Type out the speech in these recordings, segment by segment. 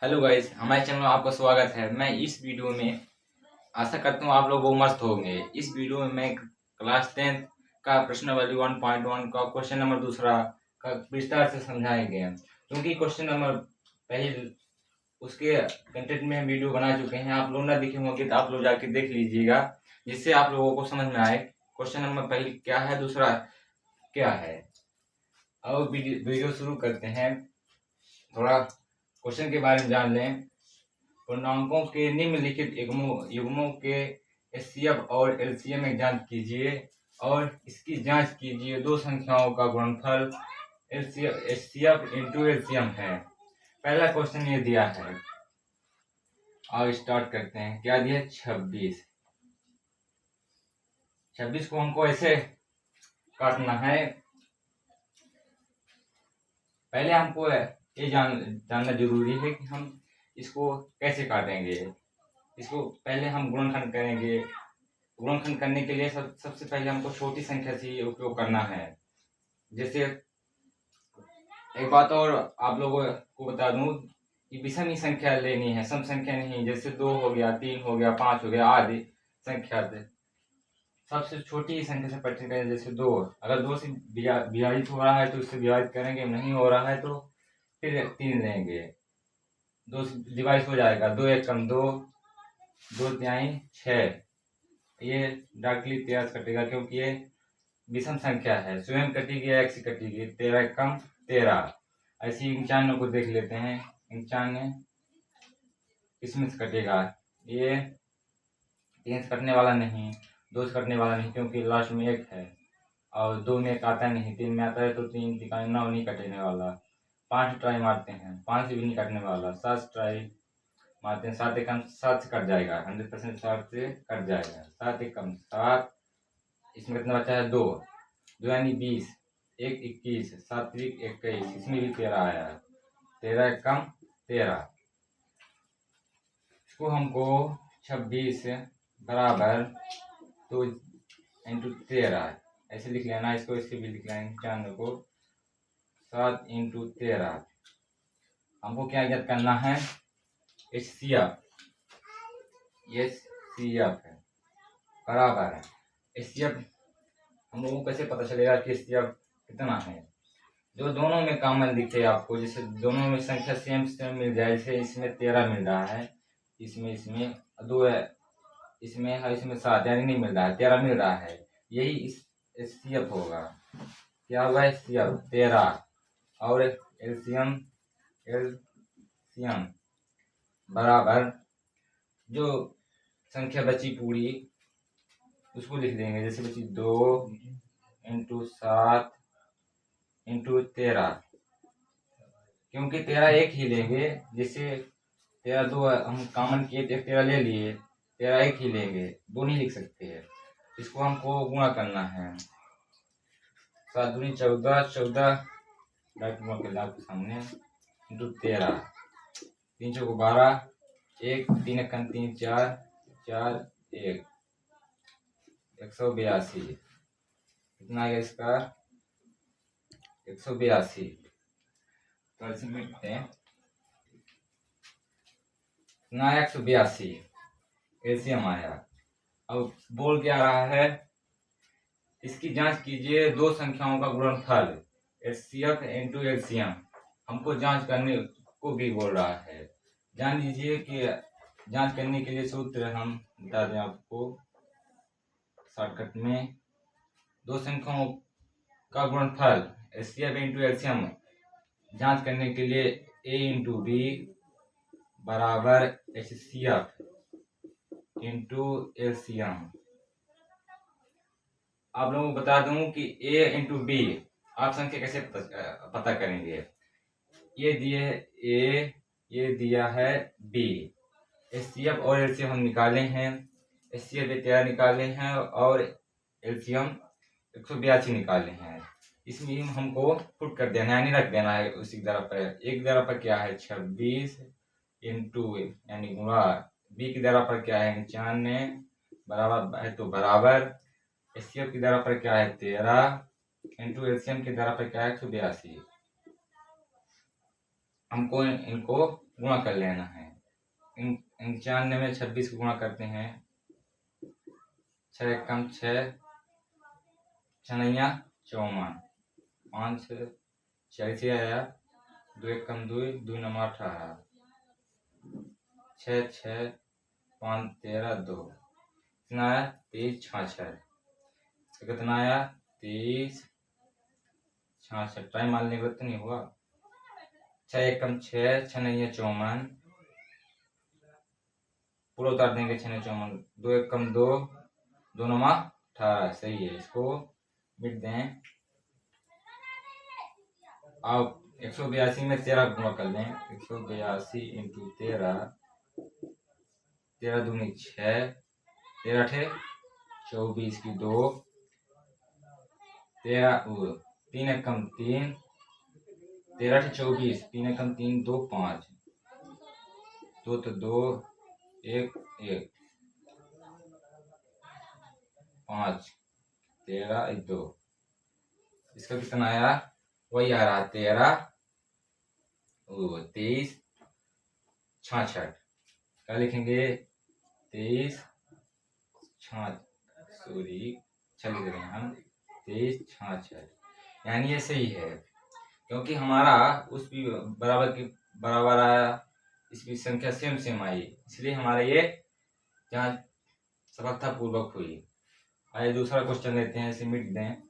Hello guys, हमारे channel में आपका स्वागत है। मैं इस वीडियो में आशा करता हूँ आप लोग मस्त होंगे। इस वीडियो में मैं क्लास 10 का प्रश्नावली 1.1 का क्वेश्चन नंबर दूसरा का विस्तार से समझाएंगे, क्योंकि क्वेश्चन नंबर पहले उसके कंटेंट में हम वीडियो बना चुके हैं। आप लोग ना देखे होंगे तो आप लोग जाके देख लीजिएगा, जिससे आप लोगों को समझ में आए क्वेश्चन नंबर पहले क्या है, दूसरा क्या है। अब वीडियो शुरू करते हैं। थोड़ा क्वेश्चन के बारे में जान लें। पूर्णांकों के निम्नलिखित युग्मों के एचसीएफ और एलसीएम में जांच कीजिए और इसकी जांच कीजिए। दो संख्याओं का गुणनफल एचसीएफ इंटू एलसीएम है। पहला क्वेश्चन ये दिया है। अब स्टार्ट करते हैं। क्या दिया? 26। 26 को हमको ऐसे काटना है। पहले हमको ये जानना जरूरी है कि हम इसको कैसे काटेंगे। इसको पहले हम गुणनखंड करेंगे। गुणनखंड करने के लिए सबसे पहले हमको छोटी संख्या से उपयोग करना है। जैसे एक बात और आप लोगों को बता दूं कि विषम संख्या लेनी है, सम संख्या नहीं। जैसे 2 हो गया, 3 हो गया, 5 हो गया, आदि संख्या सबसे छोटी संख्या से परीक्षण करें। जैसे 2, अगर 2 से विभाजित हो रहा है तो उससे विभाजित करेंगे, नहीं हो रहा है तो फिर 3 लेंगे। 2 से डिवाइड हो जाएगा। 2 एक कम 2, 2 तिहाई 6। ये डार्कली 13 कटेगा, क्योंकि ये विषम संख्या है। स्वयं कटेगी या एक से कटेगी। 13 कम 13। ऐसे 95 को देख लेते हैं। 95 किसमें से कटेगा? ये 3 से कटने वाला नहीं, 2 से कटने वाला नहीं, क्योंकि लास्ट में 1 है और 2 में 1 आता नहीं, 3 में आता है तो 3 तिकाई 9 नहीं कटने वाला। 5 ट्राई मारते हैं, 5 से भी नहीं कटने वाला। 7 ट्राई मारते हैं, 7 एकम 7 से कट जाएगा। 100% 7 से कट जाएगा। 7 एकम 7। इसमें कितना बचा है? 2। 2 यानी 20। 1 21, 7 त्रिक 21। इसमें भी 13 आया। 13 कम 13। इसको हमको 26 बराबर 2 इंटू 13 ऐसे लिख लेना। इसको इसके भी लिख लेंगे। 95 को 7 इंटू 13। हमको क्या याद करना है? एचसीएफ। ये सीएफ है बराबर है एचसीएफ। हम लोगों को कैसे पता चलेगा कि एचसीएफ कितना है? जो दोनों में कॉमन दिखे आपको, जैसे दोनों में संख्या सेम सेम मिल जाए। जैसे इसमें 13 मिल रहा है, इसमें 2 है, इसमें है, इसमें 7, यानी नहीं मिल रहा है, 13 मिल रहा है। यही इस एचसीएफ होगा। क्या हुआ? एचसीएफ 13 और एलसीएम एलसीएम बराबर जो संख्या बची पूरी उसको लिख देंगे। जैसे बची 2 इंटू 7 इंटू 13, क्योंकि 13 एक ही लेंगे। जैसे 13 2 हम कॉमन किए, 13 ले लिए, 13 एक ही लेंगे, 2 नहीं लिख सकते हैं। इसको हमको गुणा करना है। 7 दूनी 14, 14 डायरेक्ट गुणा कर आपके सामने इंटू 13। 3 चौको 12, 1 3 एक 3 4 4 1 182। कितना आ गया इसका? 182। तो ऐसे मिलते हैं। कितना आया? 182 एलसीएम आया। अब बोल क्या रहा है? इसकी जांच कीजिए। दो संख्याओं का गुणनफल एचसीएफ इंटू एलसीएम। हमको जांच करने को भी बोल रहा है। जान लीजिए कि जांच करने के लिए सूत्र हम बता दें आपको शॉर्टकट में। दो संख्याओं का गुणनफल एचसीएफ इंटू एलसीएम जांच करने के लिए ए इंटू बी बराबर एचसीएफ इंटू एलसीएम। आप लोगों को बता दूं कि ए इंटू बी आप संख्या कैसे पता करेंगे। ये दिए ए, ये दिया है बी। एचसीएफ और एलसीएम हम निकाले हैं। एचसीएफ 13 निकाले हैं और एलसीएम 182 निकाले हैं। इसमें हमको पुट कर देना है, यानी रख देना है उसी जगह पर। एक जगह पर क्या है? 26 इंटू यानी गुणा बी की जगह पर क्या है? 95 बराबर है तो बराबर एचसीएफ की जगह पर क्या है? 13 इंटू एलसीएम की जगह पर क्या है? 182। हमको इनको गुणा कर लेना है। इन 95 में 26 को गुणा करते हैं। 6 कम 6, 6 नैया 54, 5 46 आया, 2 कम 2, 2 नम 18, 6 6 5 13 2, कितना आया 23 66, कितना आया 23 66। टाइम मारने के तो नहीं हुआ। 6 कम 6, 6 नैया 54, पूरा उतार देंगे। 6 54, 2 कम 2, 2 नम 18, सही है। इसको मिट दें। अब 182 में 13 गुणा कर लें। 182 इंटू 13, 13 दूनी 6, 13 अठे 24 की 2, 3 कम 3, 13 अठे 24, 3 कम 3 2 5, 2 तो 2 1 1, 5 13 1 2। इसका कितना आया? वही आ रहा 13 23 66। क्या लिखेंगे? 23 सॉरी चल रहे हैं हम 23 66, यानी ये सही है, क्योंकि हमारा उस भी बराबर की बराबर आया, इसकी संख्या सेम सेम आई, इसलिए हमारा ये जांच सफलतापूर्वक हुई। आइए दूसरा क्वेश्चन लेते हैं, इसे मिट दें।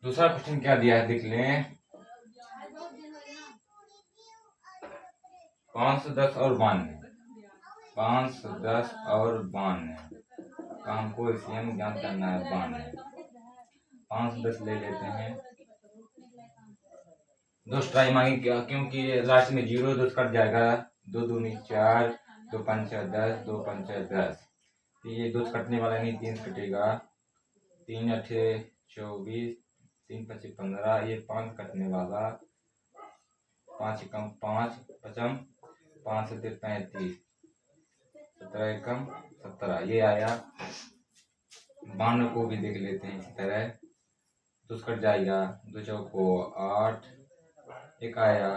दूसरा क्वेश्चन क्या दिया है देख लें। 510 और 92, 510 और 92 का हमको एलसीएम ज्ञात करना है। 92 510 ले लेते हैं। 2 ट्राई मांगी क्या, क्योंकि लास्ट में 0 2 कट जाएगा। 2 दूनी 4, 2 पंच 10, 2 पंच 10, ये 2 कटने वाला नहीं, 3 कटेगा। 3 अठे 24, 3 पचे 15, ये 5 कटने वाला। 5 कम 5 पचम 5 से 35, 17 कम 17, ये आया। 92 को भी देख लेते हैं इसी तरह। 2 कट जाएगा, 2 चौको 8, एक आया।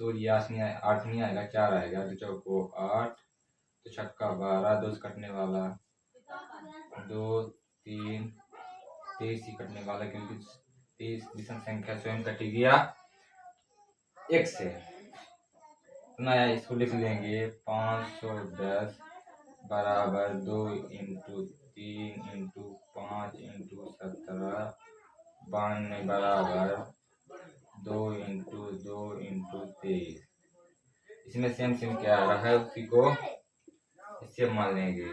सॉरी 8 नहीं आएगा, 4 आएगा। 2 चौको 8, तो छक्का 12, 2 कटने वाला 2 3, 23 ही कटने वाला, क्योंकि 23 विषम संख्या स्वयं कटी गया 1 से। नया इसको लिख लेंगे। 510 बराबर 2 इंटू 3 इंटू 5 इंटू 17, 92 बराबर 2 इंटू 2 इंटू 23। इसमें सेम सेम क्या आ रहा है उसी को इससे मान लेंगे।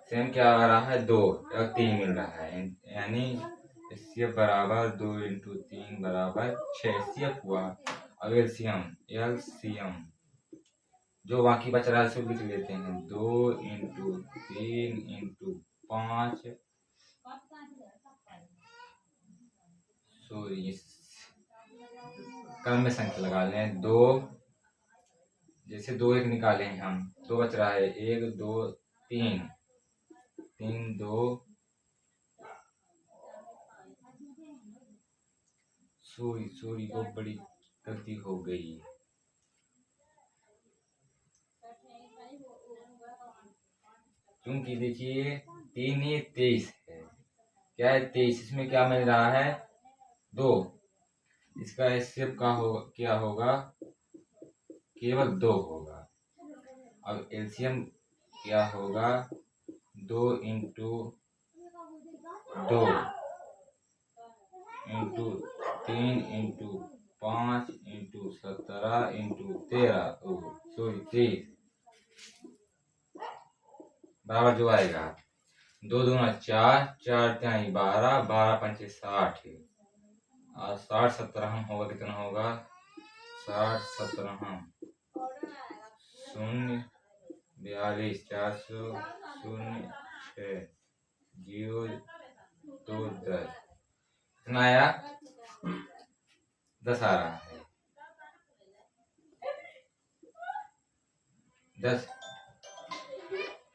सेम क्या आ रहा है? 2 और 3 मिल रहा है, यानी एचसीएफ बराबर 2 इंटू 3 बराबर 6 एचसीएफ हुआ। अब एलसीएम जो बाकी बच रहा है उसको लिख लेते हैं। 2 इंटू 3 इंटू 5, सॉरी क्रम में संख्या लगा लें। 2 जैसे 2 1 निकाले हैं हम, 2 बच रहा है। 1 2 3, 3 2, सॉरी वो बड़ी गलती हो गई। क्योंकि देखिए 3 ये 23 है, क्या है 23, इसमें क्या मिल रहा है? 2। इसका एचसीएफ का क्या होगा? केवल 2 होगा। अब एलसीएम क्या होगा? 2 into 2 into 3 into 5 into 17 into 13, sorry 23 बराबर जो आएगा 2 दूना 4, 4 3 12, 12 पंचे 60, और 60 17 होगा। कितना होगा? 60 17 0 42 400 0 6 0 2 10, कितना आया 10 आ रहा है। 10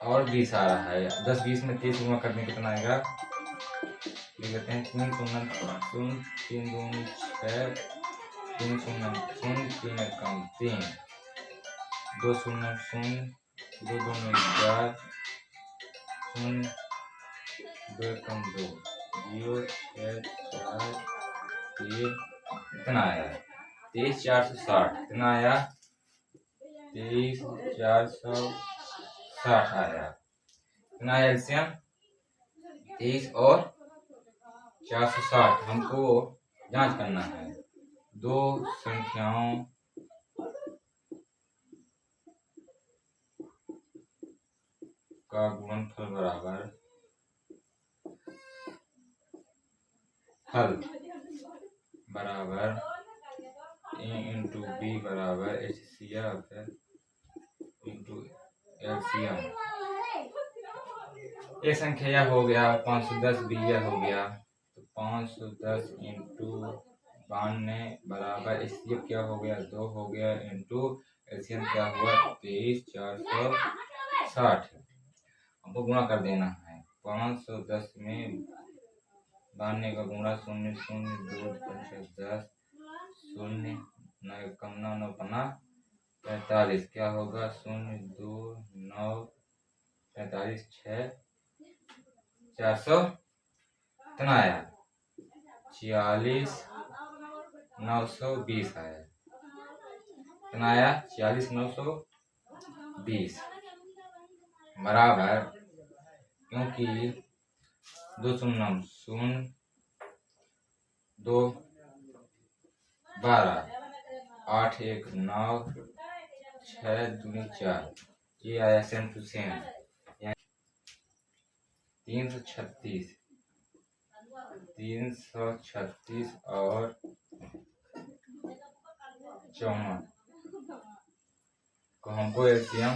और 20 आ रहा है। 10 20 में 30 गुना करने कितना आएगा लिख लेते हैं। 3 शून्य शून्य 3 दूनी 6 3 शून्य शून्य 3 एकम 3 2 शून्य शून्य 2 दूनी 4 शून्य 2 एकम 2 0 6 4 3 कितना आया 23 460 कितना आया 23 460 आया। कितना आया एलसीएम 23 और 460 हमको जांच करना है। दो संख्याओं का गुणनफल बराबर ए इंटू बी बराबर HCF इंटू LCM। ये संख्या यह हो गया 510 बी यह हो गया तो 510 इंटू 92 बराबर HCF क्या हो गया 2 हो गया इंटू LCM क्या हुआ 23 460। हमको गुणा कर देना है 510 में 92 का गुणा 0 0 2 5 10 0 9 कम 9 9 पन्ना 45 क्या होगा 0 2 9 45 6 400 कितना आया 46 920 आया। कितना आया 46 920 बराबर क्योंकि 2 शून्य शून्य 2 12 8 1 9 6 दूनी 4 ये आया सेम टू सेम 336 और 54 को हमको एलसीएम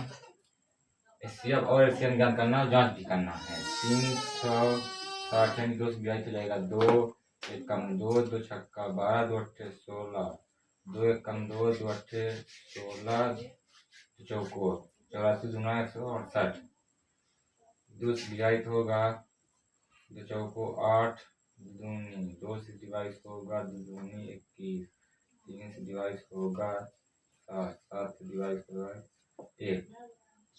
और एलसीएम ज्ञात करना जांच भी करना है। 360 2 से विभाजित हो जाएगा 2 एक कम 2 2 छक्का 12 2 अट्ठे 16 2 एक कम 2 2 अट्ठे 16 चौको 84 दूना 168 2 से विभाजित होगा 2 चौको 8 दूनी 2 से डिवाइस होगा 2 दूनी 21 3 से डिवाइस होगा 7 7 से डिवाइस होगा 1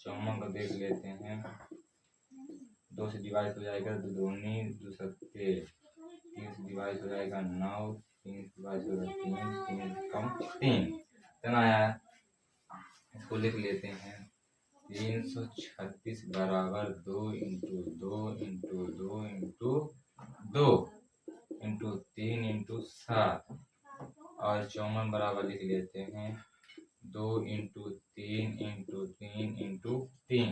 54 को देख लेते हैं 2 से डिवाइड हो जाएगा 2 दूनी 2 सत्ते 3 से डिवाइड हो जाएगा 9 3 से डिवाइड होगा 3 3 कम 3 कितना आया इसको लिख लेते हैं 336 बराबर 2 into 2 into 2 into 2 into 3 into 7 और 54 बराबर लिख लेते हैं 2 इंटू 3 इंटू 3 इंटू 3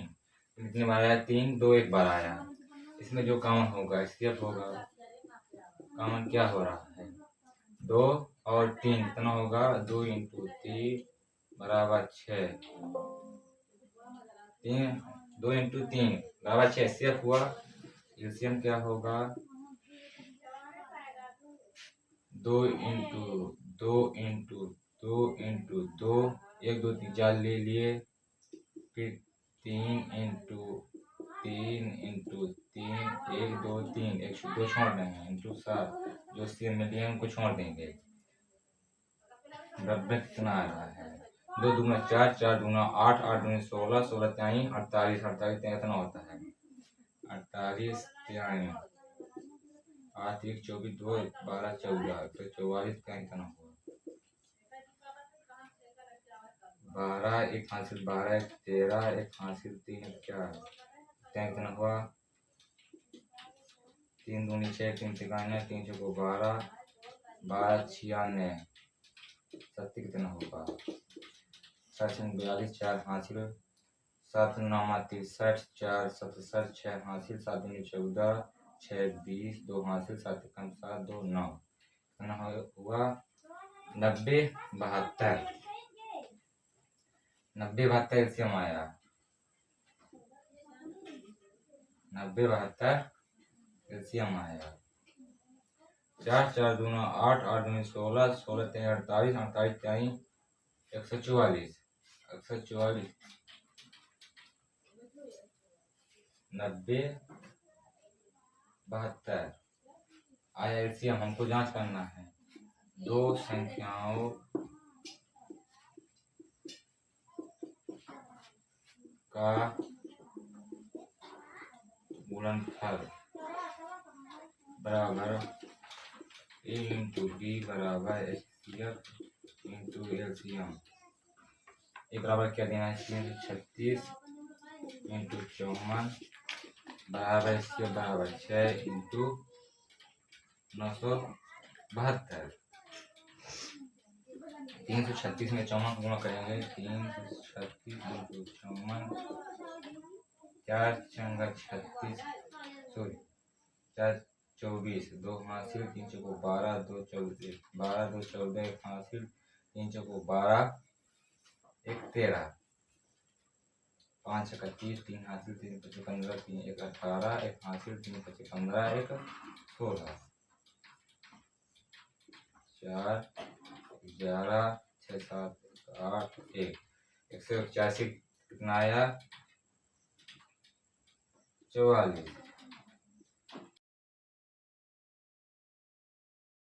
कितने बार आया 3 2 एक बार आया। इसमें जो कॉमन होगा एचसीएफ होगा कॉमन क्या हो रहा है 2 और 3 कितना होगा 2 इंटू 3 बराबर 6 2 इंटू 3 बराबर 6 एचसीएफ हुआ। एलसीएम क्या होगा 2 इंटू 2 इंटू 2 इंटू 2 1 2 3 4 ले लिए फिर 3 इंटू 3 इंटू 3 1 2 3 एक 2 छोड़ देंगे इंटू 7 जो सी में लिए उनको छोड़ देंगे 90 कितना आ रहा है 2 दूना 4 4 दूना 8 8 दूनी 16 16 त्याई 48 48 कितना होता है 48 त्याई 8 1 24 2 12 14 तो 44 का कितना हुआ 12 एक हासिल 12 एक 13 एक हासिल 3 4 कितना हुआ 3 दूनी 6 3 तिकाना 3 चौको 12 12 96 सत्ती कितना होगा 7 42 4 हासिल 7 9 63 4 67 6 हासिल 7 दूनी 14 6 20 2 हासिल 7 कम 7 2 9 कितना हुआ 90 72 90 72 एलसीएम आया 90 72 एलसीएम आया। 4 4 दूना 8 8 दूनी 16 16 3 48 48 3 144 144 90 72। आया एलसीएम हमको जांच करना है। दो संख्याओं का गुणनफल बराबर ए इंटू बी बराबर एचसीएफ इंटू एलसीएम। ये बराबर क्या देना है? 336 इंटू 54 बराबर एचसीएफ बराबर 6 इंटू 972। 336 में 54 को गुणा करेंगे। 336 इंटू 54 4 चंगा 36 सॉरी 4 24 2 हासिल 3 चौको 12 2 14 12 2 14 1 हासिल 3 चौको 12 1 13 5 31 3 हासिल 3 25 15 3 1 18 1 हासिल 3 25 15 1 16 4 11 6 7 8 1 181 कितना आया? 44।